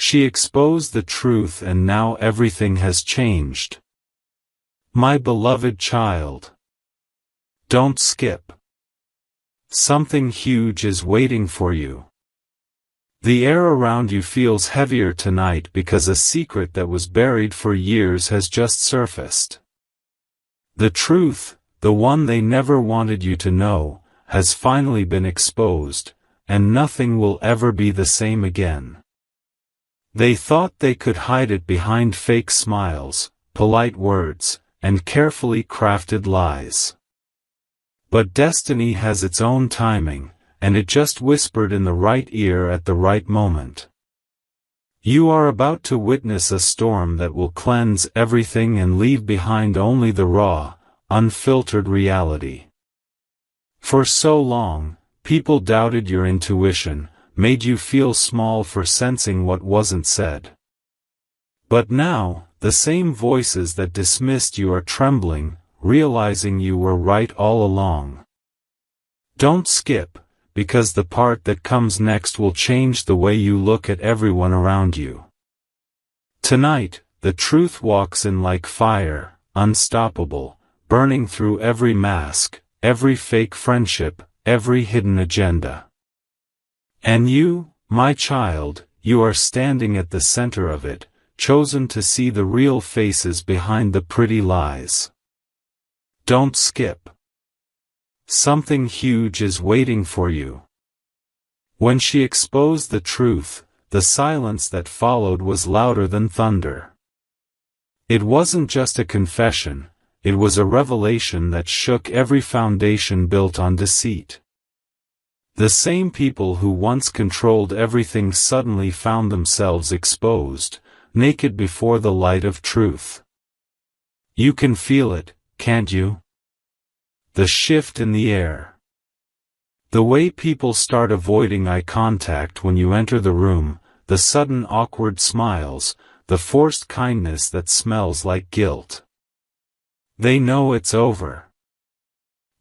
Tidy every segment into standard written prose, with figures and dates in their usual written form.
She exposed the truth, and now everything has changed. My beloved child. Don't skip. Something huge is waiting for you. The air around you feels heavier tonight because a secret that was buried for years has just surfaced. The truth, the one they never wanted you to know, has finally been exposed, and nothing will ever be the same again. They thought they could hide it behind fake smiles, polite words, and carefully crafted lies. But destiny has its own timing, and it just whispered in the right ear at the right moment. You are about to witness a storm that will cleanse everything and leave behind only the raw, unfiltered reality. For so long, people doubted your intuition, made you feel small for sensing what wasn't said. But now, the same voices that dismissed you are trembling, realizing you were right all along. Don't skip, because the part that comes next will change the way you look at everyone around you. Tonight, the truth walks in like fire, unstoppable, burning through every mask, every fake friendship, every hidden agenda. And you, my child, you are standing at the center of it, chosen to see the real faces behind the pretty lies. Don't skip. Something huge is waiting for you. When she exposed the truth, the silence that followed was louder than thunder. It wasn't just a confession, it was a revelation that shook every foundation built on deceit. The same people who once controlled everything suddenly found themselves exposed, naked before the light of truth. You can feel it, can't you? The shift in the air. The way people start avoiding eye contact when you enter the room, the sudden awkward smiles, the forced kindness that smells like guilt. They know it's over.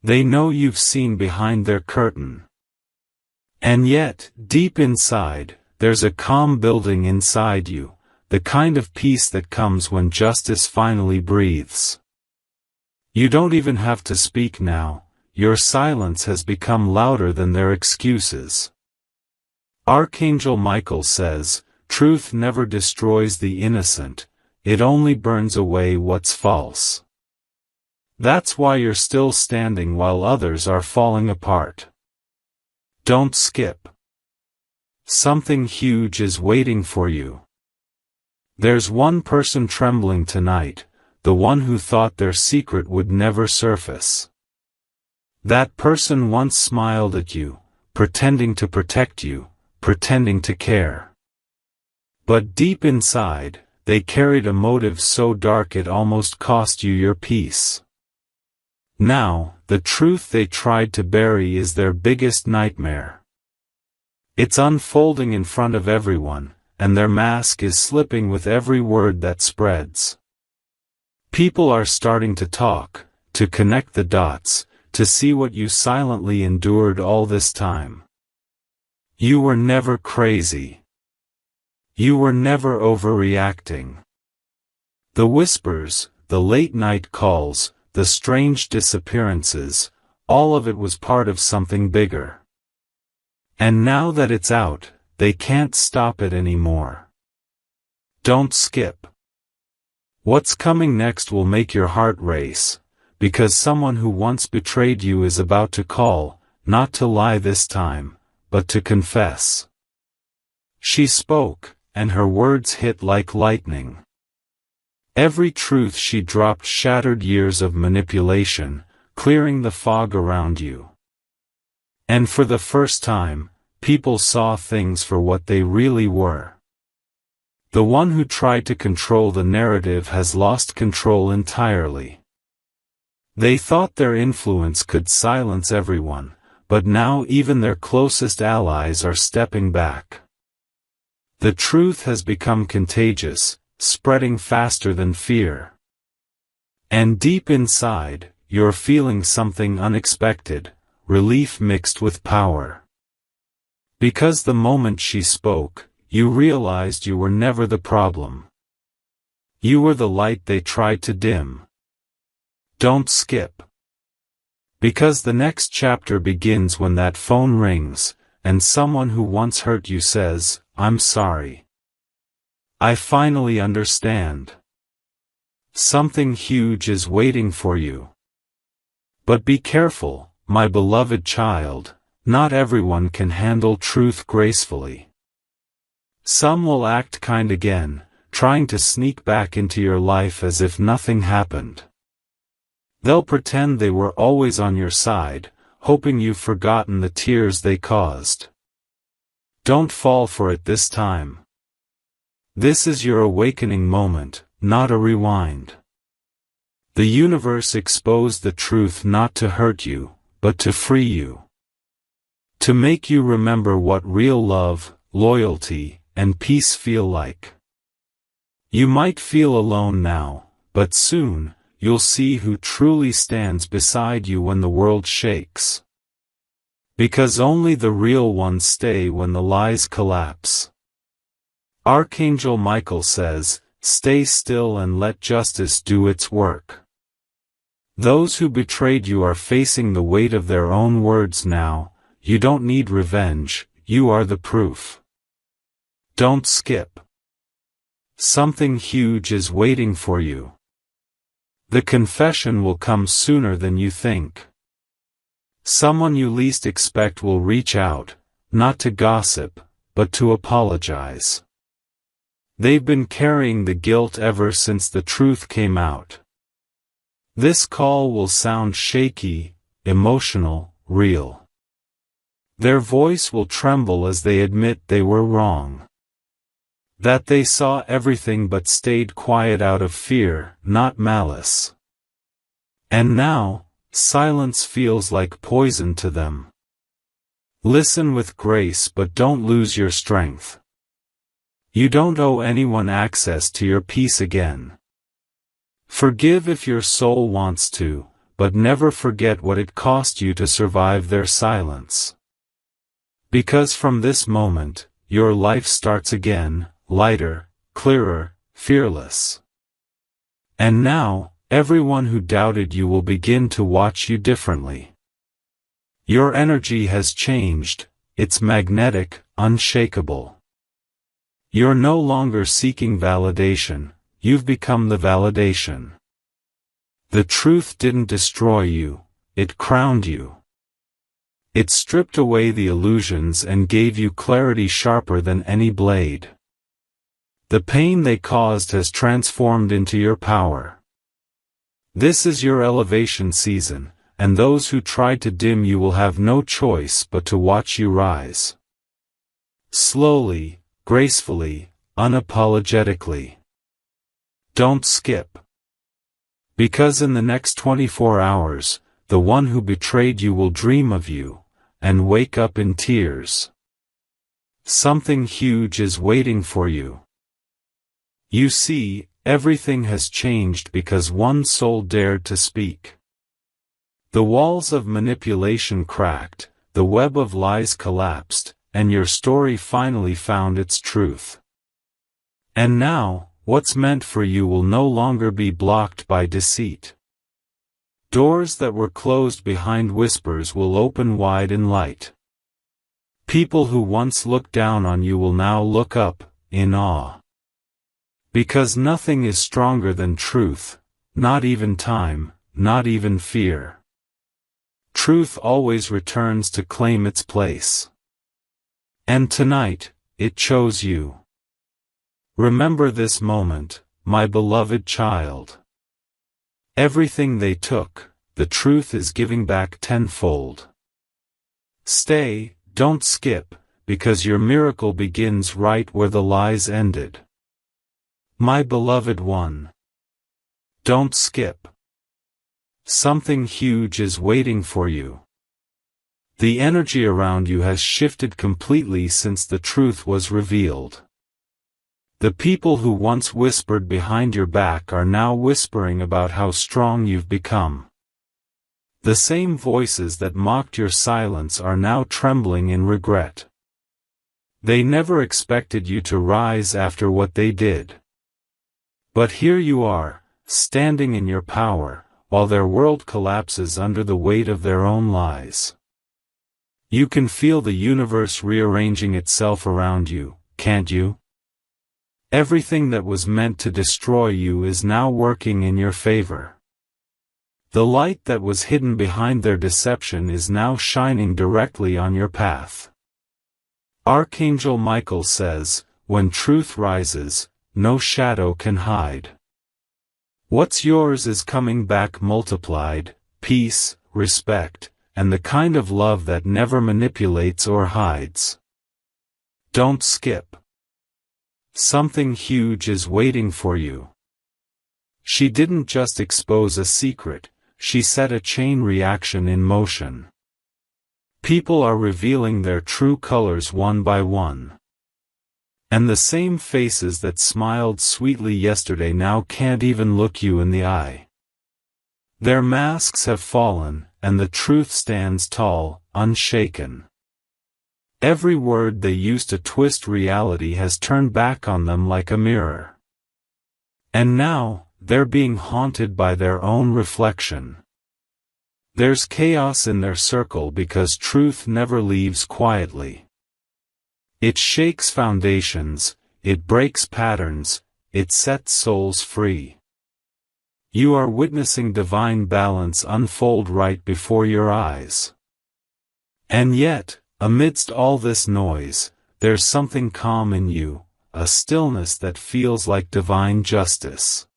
They know you've seen behind their curtain. And yet, deep inside, there's a calm building inside you, the kind of peace that comes when justice finally breathes. You don't even have to speak now, your silence has become louder than their excuses. Archangel Michael says, truth never destroys the innocent, it only burns away what's false. That's why you're still standing while others are falling apart. Don't skip. Something huge is waiting for you. There's one person trembling tonight, the one who thought their secret would never surface. That person once smiled at you, pretending to protect you, pretending to care. But deep inside, they carried a motive so dark it almost cost you your peace. Now, the truth they tried to bury is their biggest nightmare. It's unfolding in front of everyone, and their mask is slipping with every word that spreads. People are starting to talk, to connect the dots, to see what you silently endured all this time. You were never crazy. You were never overreacting. The whispers, the late-night calls, the strange disappearances, all of it was part of something bigger. And now that it's out, they can't stop it anymore. Don't skip. What's coming next will make your heart race, because someone who once betrayed you is about to call, not to lie this time, but to confess. She spoke, and her words hit like lightning. Every truth she dropped shattered years of manipulation, clearing the fog around you. And for the first time, people saw things for what they really were. The one who tried to control the narrative has lost control entirely. They thought their influence could silence everyone, but now even their closest allies are stepping back. The truth has become contagious, spreading faster than fear. And deep inside, you're feeling something unexpected, relief mixed with power. Because the moment she spoke, you realized you were never the problem. You were the light they tried to dim. Don't skip. Because the next chapter begins when that phone rings, and someone who once hurt you says, "I'm sorry. I finally understand. Something huge is waiting for you." But be careful, my beloved child, not everyone can handle truth gracefully. Some will act kind again, trying to sneak back into your life as if nothing happened. They'll pretend they were always on your side, hoping you've forgotten the tears they caused. Don't fall for it this time. This is your awakening moment, not a rewind. The universe exposed the truth not to hurt you, but to free you. To make you remember what real love, loyalty, and peace feel like. You might feel alone now, but soon, you'll see who truly stands beside you when the world shakes. Because only the real ones stay when the lies collapse. Archangel Michael says, "Stay still and let justice do its work." Those who betrayed you are facing the weight of their own words now. You don't need revenge, you are the proof. Don't skip. Something huge is waiting for you. The confession will come sooner than you think. Someone you least expect will reach out, not to gossip, but to apologize. They've been carrying the guilt ever since the truth came out. This call will sound shaky, emotional, real. Their voice will tremble as they admit they were wrong. That they saw everything but stayed quiet out of fear, not malice. And now, silence feels like poison to them. Listen with grace but don't lose your strength. You don't owe anyone access to your peace again. Forgive if your soul wants to, but never forget what it cost you to survive their silence. Because from this moment, your life starts again, lighter, clearer, fearless. And now, everyone who doubted you will begin to watch you differently. Your energy has changed, it's magnetic, unshakable. You're no longer seeking validation, you've become the validation. The truth didn't destroy you, it crowned you. It stripped away the illusions and gave you clarity sharper than any blade. The pain they caused has transformed into your power. This is your elevation season, and those who tried to dim you will have no choice but to watch you rise. Slowly, gracefully, unapologetically. Don't skip. Because in the next 24 hours, the one who betrayed you will dream of you, and wake up in tears. Something huge is waiting for you. You see, everything has changed because one soul dared to speak. The walls of manipulation cracked, the web of lies collapsed, and your story finally found its truth. And now, what's meant for you will no longer be blocked by deceit. Doors that were closed behind whispers will open wide in light. People who once looked down on you will now look up, in awe. Because nothing is stronger than truth, not even time, not even fear. Truth always returns to claim its place. And tonight, it chose you. Remember this moment, my beloved child. Everything they took, the truth is giving back tenfold. Stay, don't skip, because your miracle begins right where the lies ended. My beloved one. Don't skip. Something huge is waiting for you. The energy around you has shifted completely since the truth was revealed. The people who once whispered behind your back are now whispering about how strong you've become. The same voices that mocked your silence are now trembling in regret. They never expected you to rise after what they did. But here you are, standing in your power, while their world collapses under the weight of their own lies. You can feel the universe rearranging itself around you, can't you? Everything that was meant to destroy you is now working in your favor. The light that was hidden behind their deception is now shining directly on your path. Archangel Michael says, when truth rises, no shadow can hide. What's yours is coming back multiplied, peace, respect, and the kind of love that never manipulates or hides. Don't skip. Something huge is waiting for you. She didn't just expose a secret, she set a chain reaction in motion. People are revealing their true colors one by one. And the same faces that smiled sweetly yesterday now can't even look you in the eye. Their masks have fallen, and the truth stands tall, unshaken. Every word they used to twist reality has turned back on them like a mirror. And now, they're being haunted by their own reflection. There's chaos in their circle because truth never leaves quietly. It shakes foundations, it breaks patterns, it sets souls free. You are witnessing divine balance unfold right before your eyes. And yet, amidst all this noise, there's something calm in you, a stillness that feels like divine justice.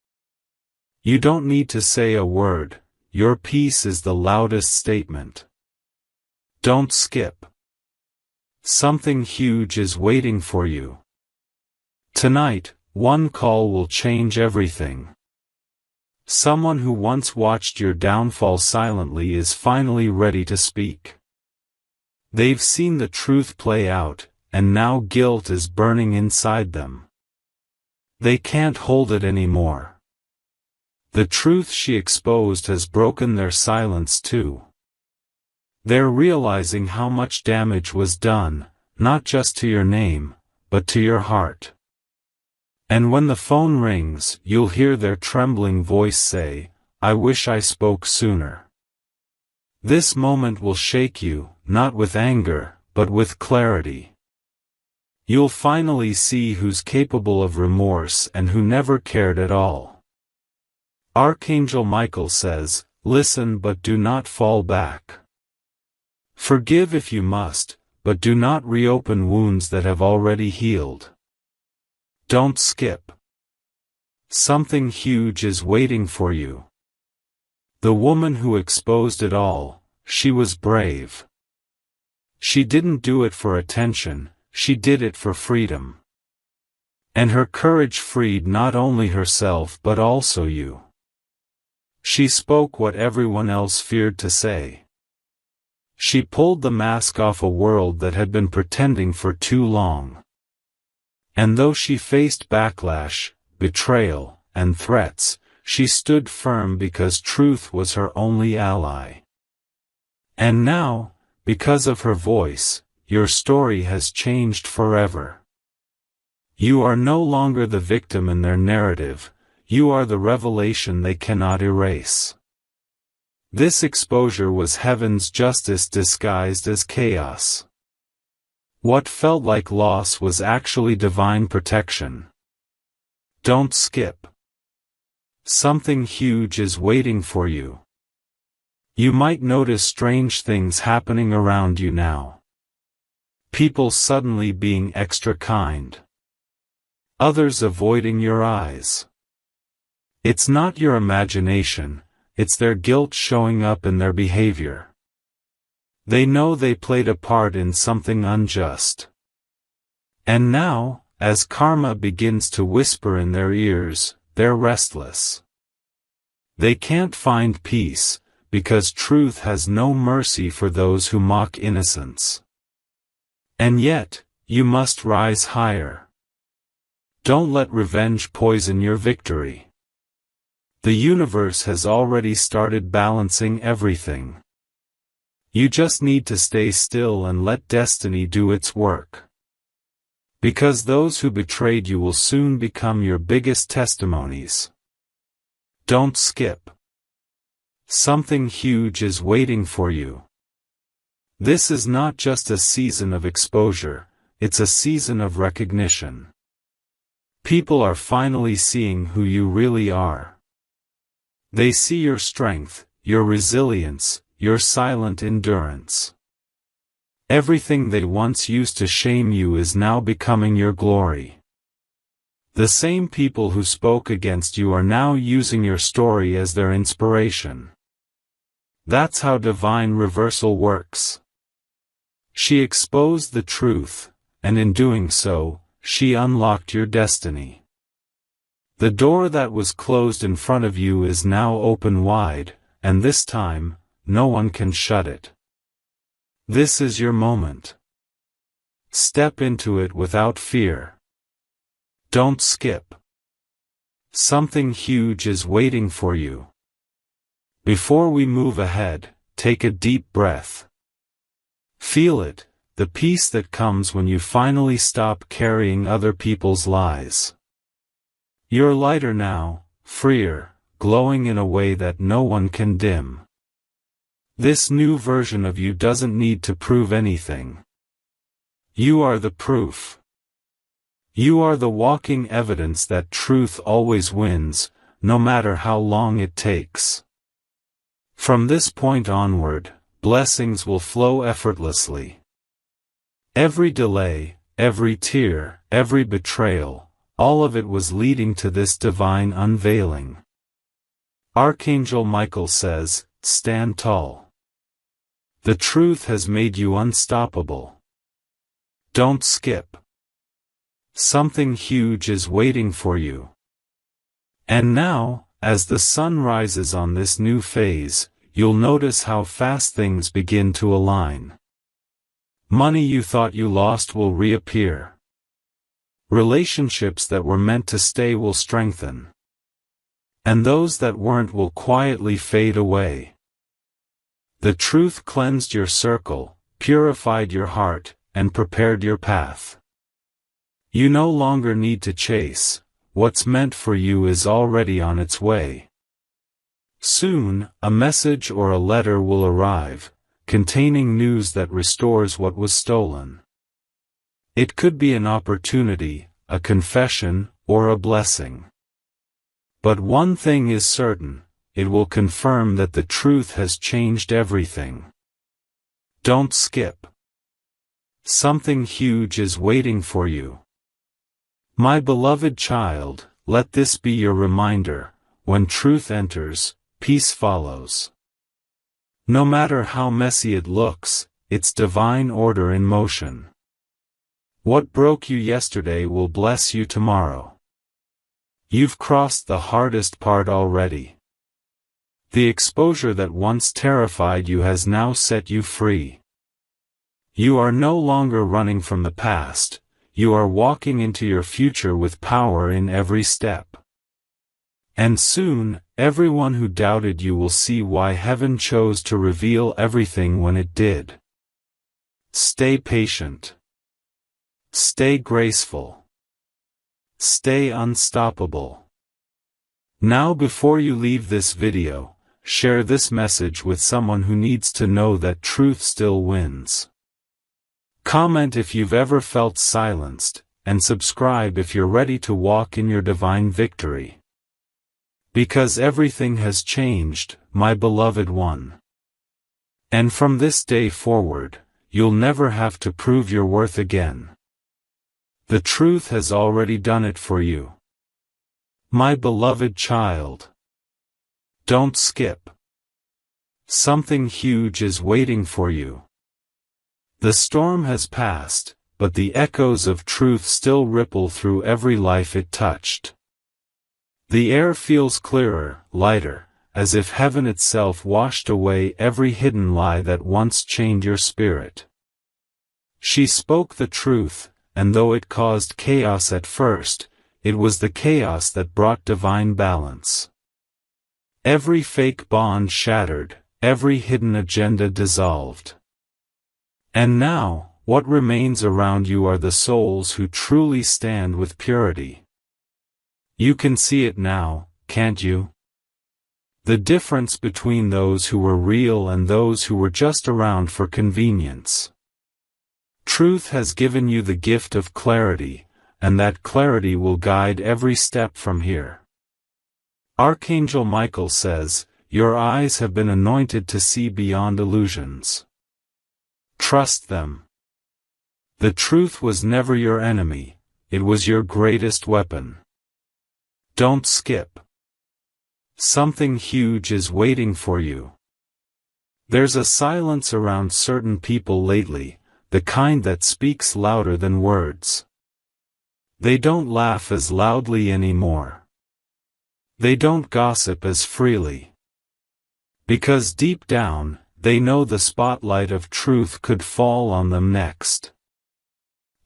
You don't need to say a word, your peace is the loudest statement. Don't skip. Something huge is waiting for you. Tonight, one call will change everything. Someone who once watched your downfall silently is finally ready to speak. They've seen the truth play out, and now guilt is burning inside them. They can't hold it anymore. The truth she exposed has broken their silence too. They're realizing how much damage was done, not just to your name, but to your heart. And when the phone rings, you'll hear their trembling voice say, "I wish I spoke sooner." This moment will shake you, not with anger, but with clarity. You'll finally see who's capable of remorse and who never cared at all. Archangel Michael says, listen but do not fall back. Forgive if you must, but do not reopen wounds that have already healed. Don't skip. Something huge is waiting for you. The woman who exposed it all, she was brave. She didn't do it for attention, she did it for freedom. And her courage freed not only herself but also you. She spoke what everyone else feared to say. She pulled the mask off a world that had been pretending for too long. And though she faced backlash, betrayal, and threats, she stood firm because truth was her only ally. And now, because of her voice, your story has changed forever. You are no longer the victim in their narrative, you are the revelation they cannot erase. This exposure was heaven's justice disguised as chaos. What felt like loss was actually divine protection. Don't skip. Something huge is waiting for you. You might notice strange things happening around you now. People suddenly being extra kind. Others avoiding your eyes. It's not your imagination, it's their guilt showing up in their behavior. They know they played a part in something unjust. And now, as karma begins to whisper in their ears, they're restless. They can't find peace, because truth has no mercy for those who mock innocence. And yet, you must rise higher. Don't let revenge poison your victory. The universe has already started balancing everything. You just need to stay still and let destiny do its work. Because those who betrayed you will soon become your biggest testimonies. Don't skip. Something huge is waiting for you. This is not just a season of exposure, it's a season of recognition. People are finally seeing who you really are. They see your strength, your resilience, your silent endurance. Everything they once used to shame you is now becoming your glory. The same people who spoke against you are now using your story as their inspiration. That's how divine reversal works. She exposed the truth, and in doing so, she unlocked your destiny. The door that was closed in front of you is now open wide, and this time, no one can shut it. This is your moment. Step into it without fear. Don't skip. Something huge is waiting for you. Before we move ahead, take a deep breath. Feel it, the peace that comes when you finally stop carrying other people's lies. You're lighter now, freer, glowing in a way that no one can dim. This new version of you doesn't need to prove anything. You are the proof. You are the walking evidence that truth always wins, no matter how long it takes. From this point onward, blessings will flow effortlessly. Every delay, every tear, every betrayal, all of it was leading to this divine unveiling. Archangel Michael says, "Stand tall. The truth has made you unstoppable. Don't skip. Something huge is waiting for you." And now, as the sun rises on this new phase, you'll notice how fast things begin to align. Money you thought you lost will reappear. Relationships that were meant to stay will strengthen. And those that weren't will quietly fade away. The truth cleansed your circle, purified your heart, and prepared your path. You no longer need to chase. What's meant for you is already on its way. Soon, a message or a letter will arrive, containing news that restores what was stolen. It could be an opportunity, a confession, or a blessing. But one thing is certain, it will confirm that the truth has changed everything. Don't skip. Something huge is waiting for you. My beloved child, let this be your reminder: when truth enters, peace follows. No matter how messy it looks, it's divine order in motion. What broke you yesterday will bless you tomorrow. You've crossed the hardest part already. The exposure that once terrified you has now set you free. You are no longer running from the past, you are walking into your future with power in every step. And soon, everyone who doubted you will see why heaven chose to reveal everything when it did. Stay patient. Stay graceful. Stay unstoppable. Now, before you leave this video, share this message with someone who needs to know that truth still wins. Comment if you've ever felt silenced, and subscribe if you're ready to walk in your divine victory. Because everything has changed, my beloved one. And from this day forward, you'll never have to prove your worth again. The truth has already done it for you. My beloved child. Don't skip. Something huge is waiting for you. The storm has passed, but the echoes of truth still ripple through every life it touched. The air feels clearer, lighter, as if heaven itself washed away every hidden lie that once chained your spirit. She spoke the truth, and though it caused chaos at first, it was the chaos that brought divine balance. Every fake bond shattered, every hidden agenda dissolved. And now, What remains around you are the souls who truly stand with purity. You can see it now, can't you? The difference between those who were real and those who were just around for convenience. Truth has given you the gift of clarity, and that clarity will guide every step from here. Archangel Michael says, "Your eyes have been anointed to see beyond illusions. Trust them. The truth was never your enemy, it was your greatest weapon. Don't skip. Something huge is waiting for you." There's a silence around certain people lately, the kind that speaks louder than words. They don't laugh as loudly anymore. They don't gossip as freely. Because deep down, they know the spotlight of truth could fall on them next.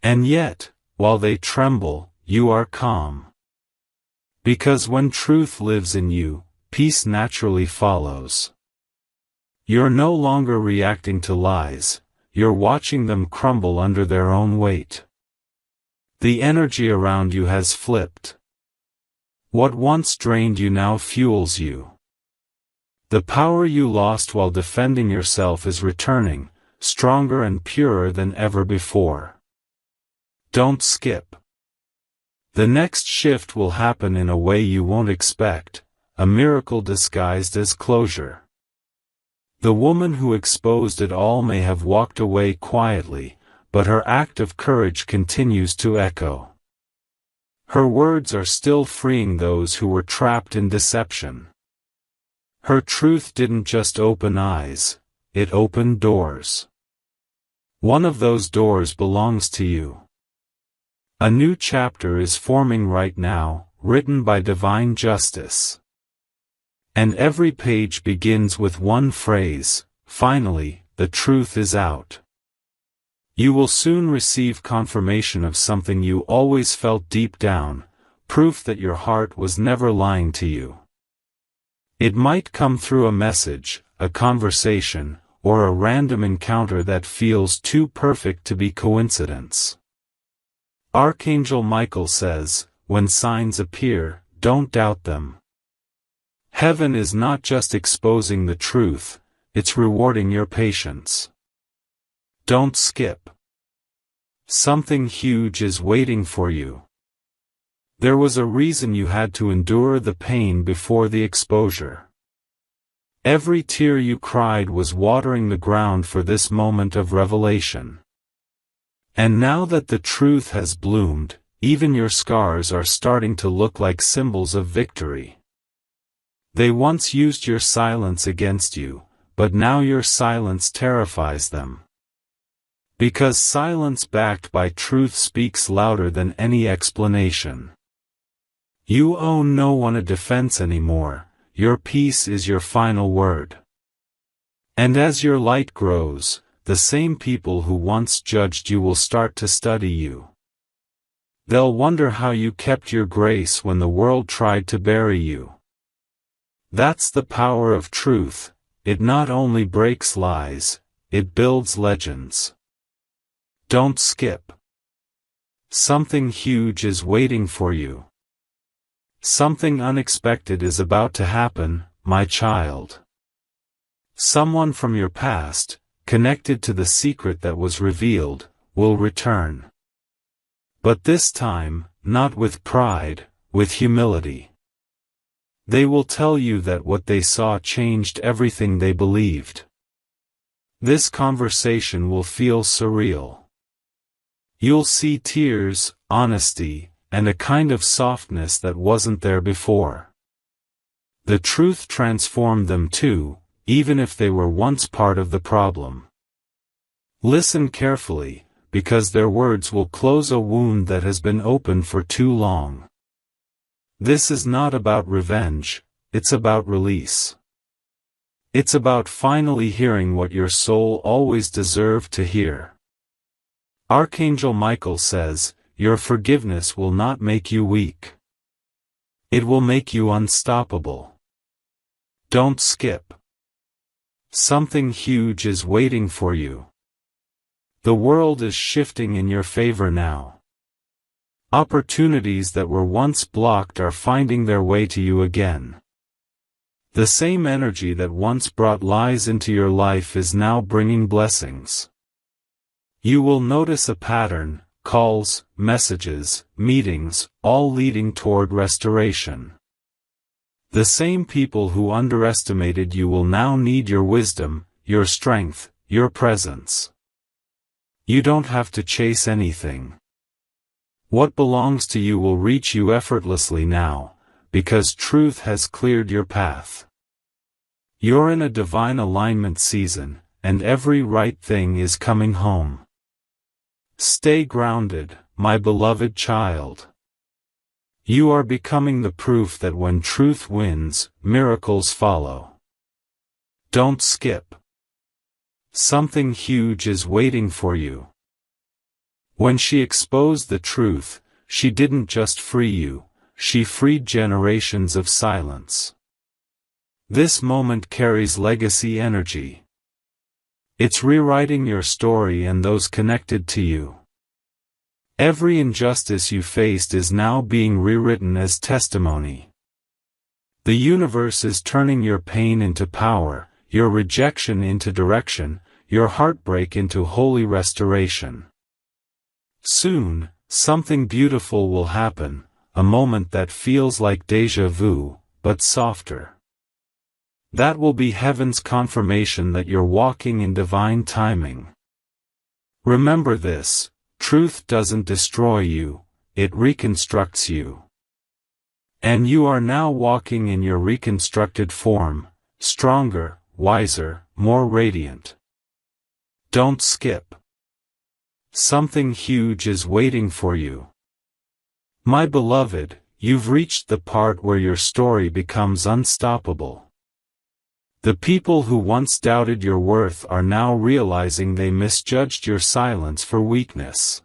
And yet, while they tremble, you are calm. Because when truth lives in you, peace naturally follows. You're no longer reacting to lies, you're watching them crumble under their own weight. The energy around you has flipped. What once drained you now fuels you. The power you lost while defending yourself is returning, stronger and purer than ever before. Don't skip. The next shift will happen in a way you won't expect, a miracle disguised as closure. The woman who exposed it all may have walked away quietly, but her act of courage continues to echo. Her words are still freeing those who were trapped in deception. Her truth didn't just open eyes, it opened doors. One of those doors belongs to you. A new chapter is forming right now, written by divine justice. And every page begins with one phrase, "Finally, the truth is out." You will soon receive confirmation of something you always felt deep down, proof that your heart was never lying to you. It might come through a message, a conversation, or a random encounter that feels too perfect to be coincidence. Archangel Michael says, when signs appear, don't doubt them. Heaven is not just exposing the truth, it's rewarding your patience. Don't skip. Something huge is waiting for you. There was a reason you had to endure the pain before the exposure. Every tear you cried was watering the ground for this moment of revelation. And now that the truth has bloomed, even your scars are starting to look like symbols of victory. They once used your silence against you, but now your silence terrifies them. Because silence backed by truth speaks louder than any explanation. You owe no one a defense anymore, your peace is your final word. And as your light grows, the same people who once judged you will start to study you. They'll wonder how you kept your grace when the world tried to bury you. That's the power of truth, it not only breaks lies, it builds legends. Don't skip. Something huge is waiting for you. Something unexpected is about to happen, my child. Someone from your past, connected to the secret that was revealed, will return. But this time, not with pride, with humility. They will tell you that what they saw changed everything they believed. This conversation will feel surreal. You'll see tears, honesty, and a kind of softness that wasn't there before. The truth transformed them too, even if they were once part of the problem. Listen carefully, because their words will close a wound that has been open for too long. This is not about revenge, it's about release. It's about finally hearing what your soul always deserved to hear. Archangel Michael says, your forgiveness will not make you weak. It will make you unstoppable. Don't skip. Something huge is waiting for you. The world is shifting in your favor now. Opportunities that were once blocked are finding their way to you again. The same energy that once brought lies into your life is now bringing blessings. You will notice a pattern: calls, messages, meetings, all leading toward restoration. The same people who underestimated you will now need your wisdom, your strength, your presence. You don't have to chase anything. What belongs to you will reach you effortlessly now, because truth has cleared your path. You're in a divine alignment season, and every right thing is coming home. Stay grounded, my beloved child. You are becoming the proof that when truth wins, miracles follow. Don't skip. Something huge is waiting for you. When she exposed the truth, she didn't just free you, she freed generations of silence. This moment carries legacy energy. It's rewriting your story and those connected to you. Every injustice you faced is now being rewritten as testimony. The universe is turning your pain into power, your rejection into direction, your heartbreak into holy restoration. Soon, something beautiful will happen, a moment that feels like déjà vu, but softer. That will be heaven's confirmation that you're walking in divine timing. Remember this: truth doesn't destroy you, it reconstructs you. And you are now walking in your reconstructed form, stronger, wiser, more radiant. Don't skip. Something huge is waiting for you. My beloved, you've reached the part where your story becomes unstoppable. The people who once doubted your worth are now realizing they misjudged your silence for weakness.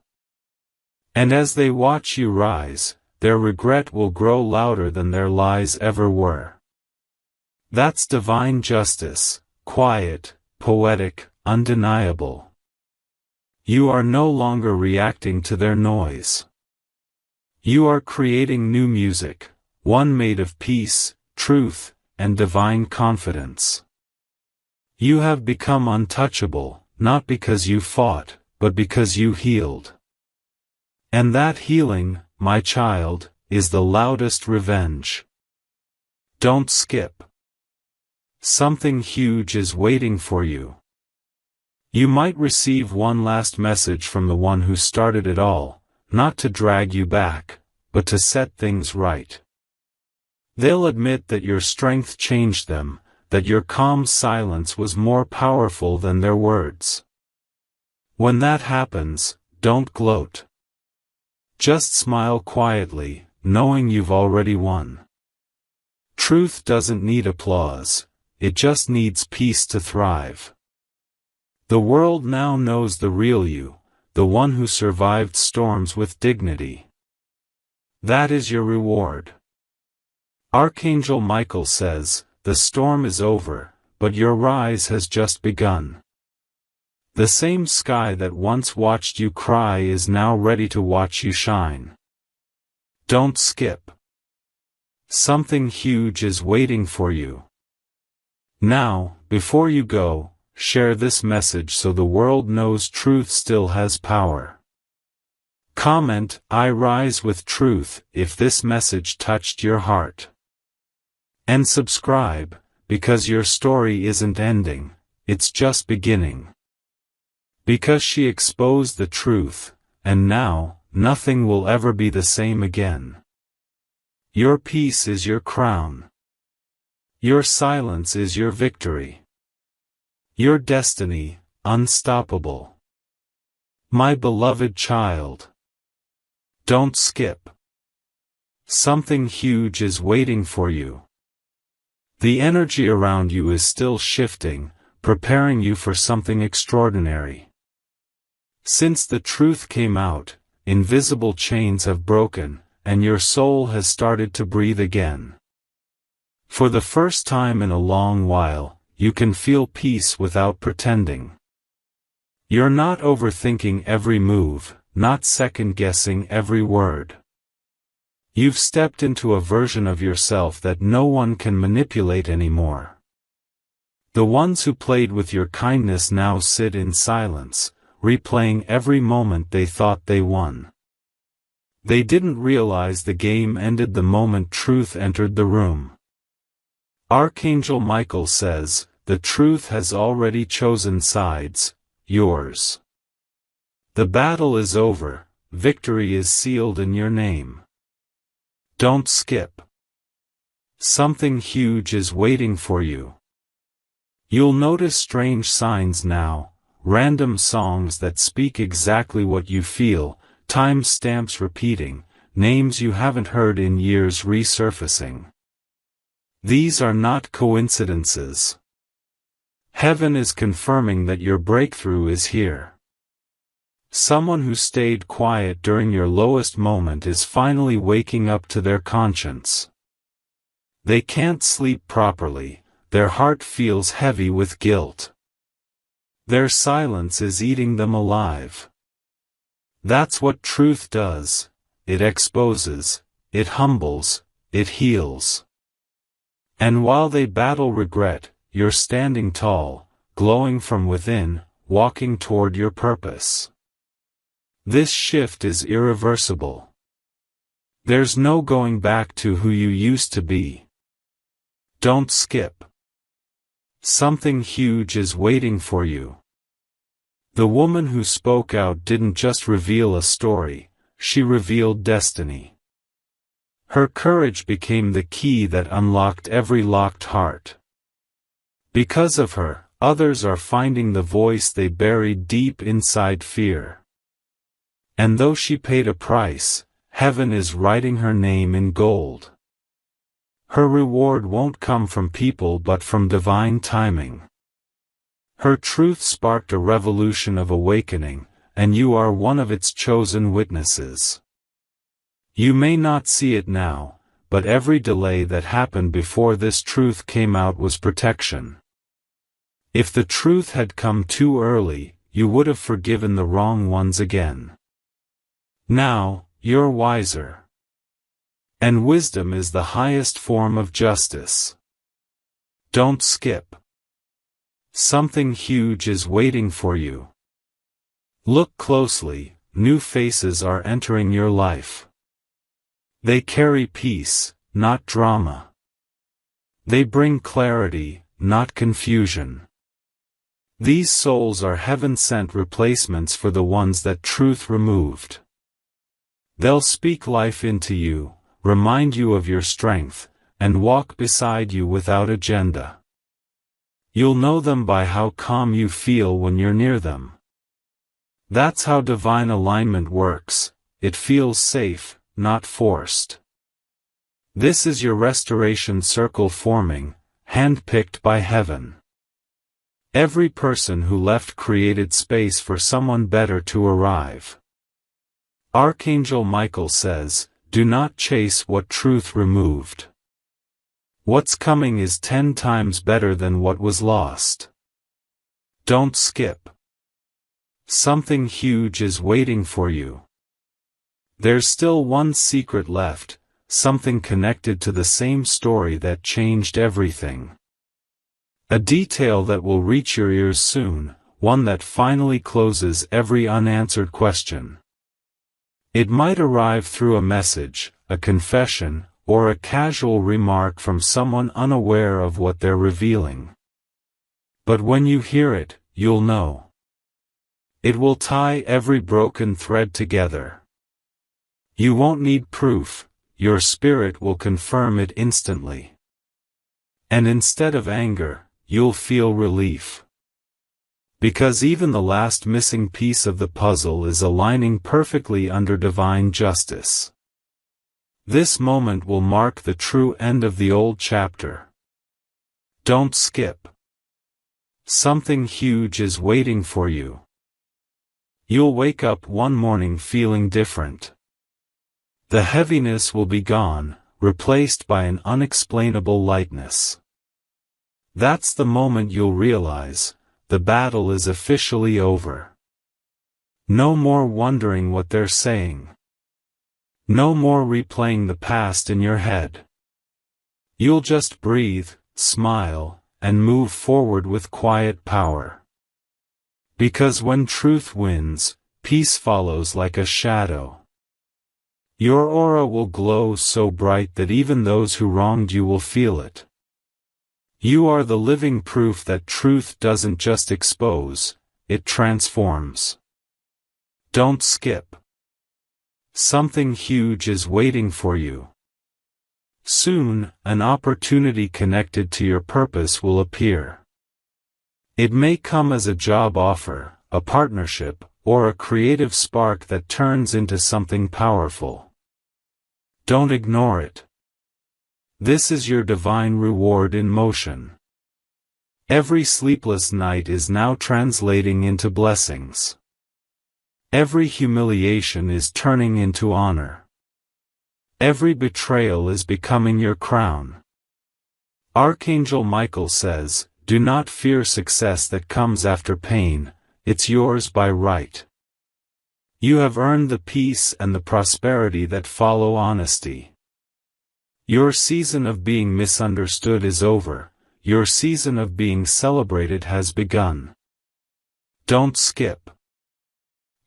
And as they watch you rise, their regret will grow louder than their lies ever were. That's divine justice, quiet, poetic, undeniable. You are no longer reacting to their noise. You are creating new music, one made of peace, truth, and divine confidence. You have become untouchable, not because you fought, but because you healed. And that healing, my child, is the loudest revenge. Don't skip. Something huge is waiting for you. You might receive one last message from the one who started it all, not to drag you back, but to set things right. They'll admit that your strength changed them, that your calm silence was more powerful than their words. When that happens, don't gloat. Just smile quietly, knowing you've already won. Truth doesn't need applause, it just needs peace to thrive. The world now knows the real you, the one who survived storms with dignity. That is your reward. Archangel Michael says, the storm is over, but your rise has just begun. The same sky that once watched you cry is now ready to watch you shine. Don't skip. Something huge is waiting for you. Now, before you go, share this message so the world knows truth still has power. Comment, I rise with truth, if this message touched your heart. And subscribe, because your story isn't ending, it's just beginning. Because she exposed the truth, and now, nothing will ever be the same again. Your peace is your crown. Your silence is your victory. Your destiny, unstoppable. My beloved child. Don't skip. Something huge is waiting for you. The energy around you is still shifting, preparing you for something extraordinary. Since the truth came out, invisible chains have broken, and your soul has started to breathe again. For the first time in a long while, you can feel peace without pretending. You're not overthinking every move, not second-guessing every word. You've stepped into a version of yourself that no one can manipulate anymore. The ones who played with your kindness now sit in silence, replaying every moment they thought they won. They didn't realize the game ended the moment truth entered the room. Archangel Michael says, "The truth has already chosen sides, yours. The battle is over, victory is sealed in your name. Don't skip. Something huge is waiting for you." You'll notice strange signs now, random songs that speak exactly what you feel, time stamps repeating, names you haven't heard in years resurfacing. These are not coincidences. Heaven is confirming that your breakthrough is here. Someone who stayed quiet during your lowest moment is finally waking up to their conscience. They can't sleep properly, their heart feels heavy with guilt. Their silence is eating them alive. That's what truth does. It exposes, it humbles, it heals. And while they battle regret, you're standing tall, glowing from within, walking toward your purpose. This shift is irreversible. There's no going back to who you used to be. Don't skip. Something huge is waiting for you. The woman who spoke out didn't just reveal a story, she revealed destiny. Her courage became the key that unlocked every locked heart. Because of her, others are finding the voice they buried deep inside fear. And though she paid a price, heaven is writing her name in gold. Her reward won't come from people but from divine timing. Her truth sparked a revolution of awakening, and you are one of its chosen witnesses. You may not see it now, but every delay that happened before this truth came out was protection. If the truth had come too early, you would have forgiven the wrong ones again. Now, you're wiser. And wisdom is the highest form of justice. Don't skip. Something huge is waiting for you. Look closely, new faces are entering your life. They carry peace, not drama. They bring clarity, not confusion. These souls are heaven-sent replacements for the ones that truth removed. They'll speak life into you, remind you of your strength, and walk beside you without agenda. You'll know them by how calm you feel when you're near them. That's how divine alignment works. It feels safe, not forced. This is your restoration circle forming, handpicked by heaven. Every person who left created space for someone better to arrive. Archangel Michael says, "Do not chase what truth removed. What's coming is 10 times better than what was lost. Don't skip. Something huge is waiting for you. There's still one secret left, something connected to the same story that changed everything. A detail that will reach your ears soon, one that finally closes every unanswered question. It might arrive through a message, a confession, or a casual remark from someone unaware of what they're revealing. But when you hear it, you'll know. It will tie every broken thread together. You won't need proof, your spirit will confirm it instantly. And instead of anger, you'll feel relief. Because even the last missing piece of the puzzle is aligning perfectly under divine justice. This moment will mark the true end of the old chapter. Don't skip. Something huge is waiting for you. You'll wake up one morning feeling different. The heaviness will be gone, replaced by an unexplainable lightness. That's the moment you'll realize, the battle is officially over. No more wondering what they're saying. No more replaying the past in your head. You'll just breathe, smile, and move forward with quiet power. Because when truth wins, peace follows like a shadow. Your aura will glow so bright that even those who wronged you will feel it. You are the living proof that truth doesn't just expose, it transforms. Don't skip. Something huge is waiting for you. Soon, an opportunity connected to your purpose will appear. It may come as a job offer, a partnership, or a creative spark that turns into something powerful. Don't ignore it. This is your divine reward in motion. Every sleepless night is now translating into blessings. Every humiliation is turning into honor. Every betrayal is becoming your crown. Archangel Michael says, "Do not fear success that comes after pain, it's yours by right." You have earned the peace and the prosperity that follow honesty. Your season of being misunderstood is over, your season of being celebrated has begun. Don't skip.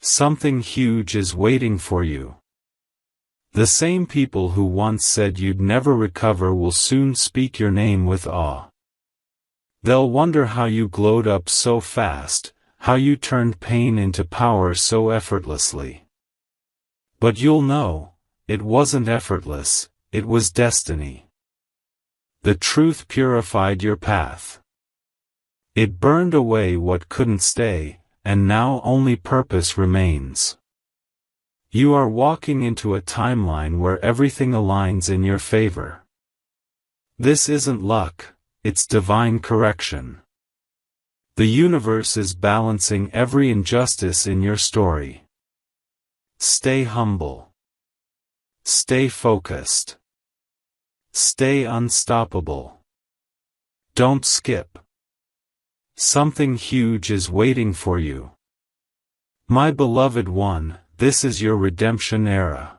Something huge is waiting for you. The same people who once said you'd never recover will soon speak your name with awe. They'll wonder how you glowed up so fast, how you turned pain into power so effortlessly. But you'll know, it wasn't effortless, it was destiny. The truth purified your path. It burned away what couldn't stay, and now only purpose remains. You are walking into a timeline where everything aligns in your favor. This isn't luck, it's divine correction. The universe is balancing every injustice in your story. Stay humble. Stay focused. Stay unstoppable. Don't skip. Something huge is waiting for you. My beloved one, this is your redemption era.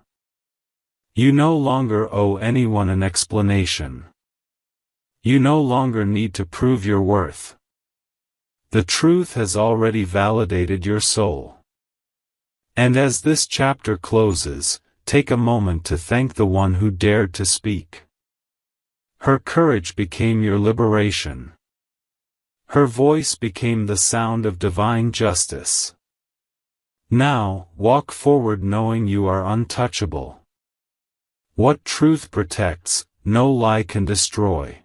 You no longer owe anyone an explanation. You no longer need to prove your worth. The truth has already validated your soul. And as this chapter closes, take a moment to thank the one who dared to speak. Her courage became your liberation. Her voice became the sound of divine justice. Now, walk forward knowing you are untouchable. What truth protects, no lie can destroy.